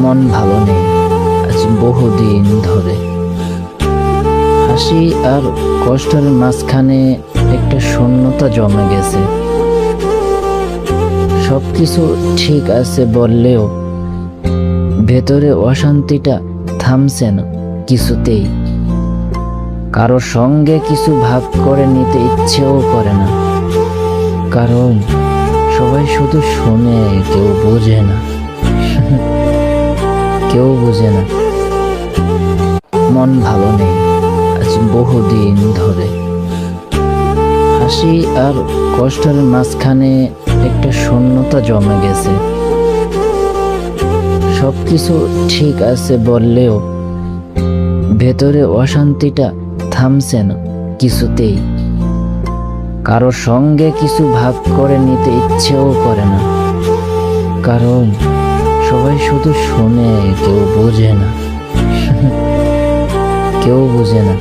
মন ভালো নেই আজ বহুদিন ধরে। হাসি আর কষ্টের মাঝখানে একটা শূন্যতা জমে গেছে। সবকিছু ঠিক আছে বললেও ভেতরে অশান্তিটা থামছে না কিছুতেই। কারোর সঙ্গে কিছু ভাগ করে নিতে ইচ্ছেও করে না, কারণ সবাই শুধু শোনে, কেউ বোঝে না। কেউ বোঝে না। মন ভালো নেই আজ বহুদিন ধরে। হাসি আর কষ্টের মাঝখানে একটা শূন্যতা জমে গেছে। সবকিছু ঠিক আছে বললেও ভেতরে অশান্তিটা থামছে না কিছুতেই। কারোর সঙ্গে কিছু ভাগ করে নিতে ইচ্ছেও করে না, কারণ সবাই শুধু শোনে, কেউ বোঝে না। কেউ বোঝে না।